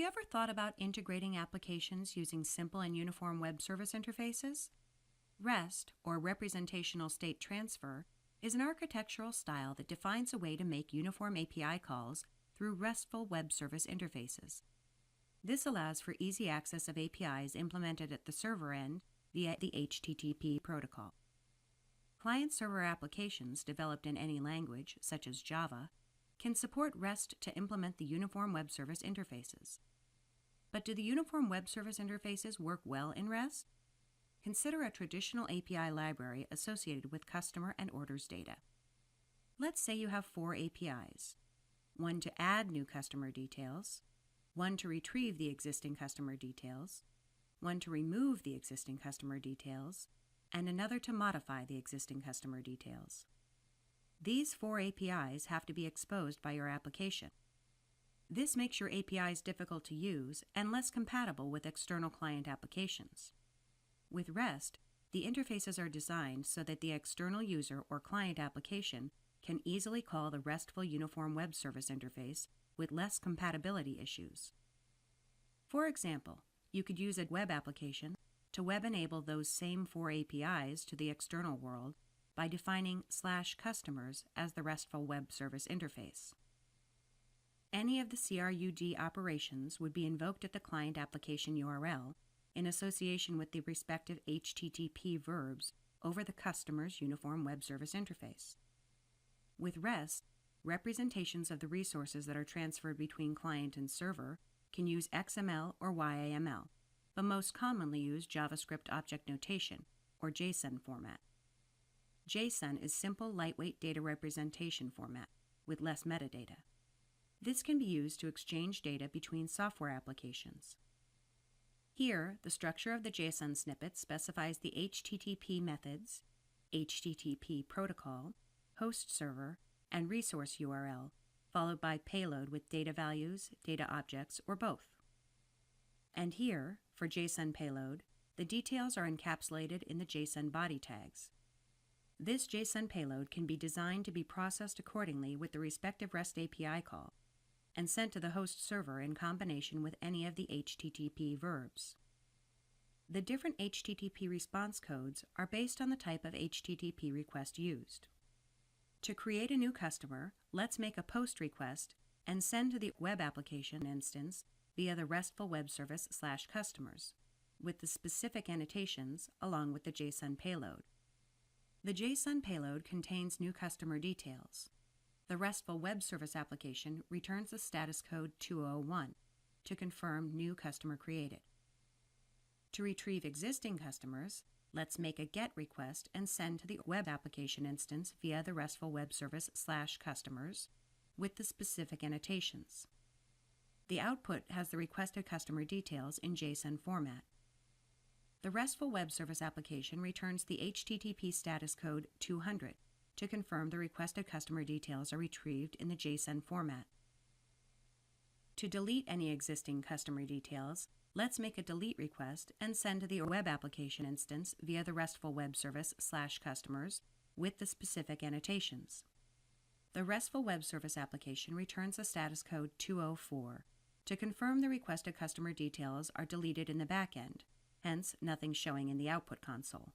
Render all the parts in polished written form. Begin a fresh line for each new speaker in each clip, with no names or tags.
you ever thought about integrating applications using simple and uniform web service interfaces? REST, or Representational State Transfer, is an architectural style that defines a way to make uniform API calls through RESTful web service interfaces. This allows for easy access of APIs implemented at the server end via the HTTP protocol. Client-server applications developed in any language, such as Java, can support REST to implement the uniform web service interfaces. But do the uniform web service interfaces work well in REST? Consider a traditional API library associated with customer and orders data. Let's say you have 4 APIs: one to add new customer details, one to retrieve the existing customer details, one to remove the existing customer details, and another to modify the existing customer details. These 4 APIs have to be exposed by your application. This makes your APIs difficult to use and less compatible with external client applications. With REST, the interfaces are designed so that the external user or client application can easily call the RESTful Uniform Web Service interface with less compatibility issues. For example, you could use a web application to web-enable those same 4 APIs to the external world by defining /customers as the RESTful Web Service interface. Any of the CRUD operations would be invoked at the client application URL in association with the respective HTTP verbs over the customer's Uniform Web Service interface. With REST, representations of the resources that are transferred between client and server can use XML or YAML, but most commonly use JavaScript Object Notation, or JSON format. JSON is simple, lightweight data representation format with less metadata. This can be used to exchange data between software applications. Here, the structure of the JSON snippet specifies the HTTP methods, HTTP protocol, host server, and resource URL, followed by payload with data values, data objects, or both. And here, for JSON payload, the details are encapsulated in the JSON body tags. This JSON payload can be designed to be processed accordingly with the respective REST API call and sent to the host server in combination with any of the HTTP verbs. The different HTTP response codes are based on the type of HTTP request used. To create a new customer, let's make a POST request and send to the web application instance via the RESTful Web Service /customers, with the specific annotations along with the JSON payload. The JSON payload contains new customer details. The RESTful Web Service application returns the status code 201 to confirm new customer created. To retrieve existing customers, let's make a GET request and send to the web application instance via the RESTful Web Service /customers with the specific annotations. The output has the requested customer details in JSON format. The RESTful Web Service application returns the HTTP status code 200 to confirm the requested customer details are retrieved in the JSON format. To delete any existing customer details, let's make a delete request and send to the web application instance via the RESTful Web Service /customers with the specific annotations. The RESTful Web Service application returns the status code 204 to confirm the requested customer details are deleted in the backend, hence nothing showing in the output console.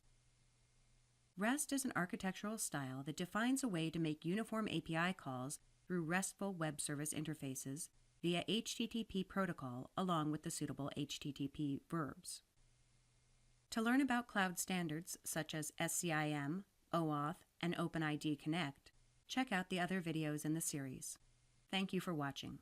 REST is an architectural style that defines a way to make uniform API calls through RESTful web service interfaces via HTTP protocol along with the suitable HTTP verbs. To learn about cloud standards such as SCIM, OAuth, and OpenID Connect, check out the other videos in the series. Thank you for watching.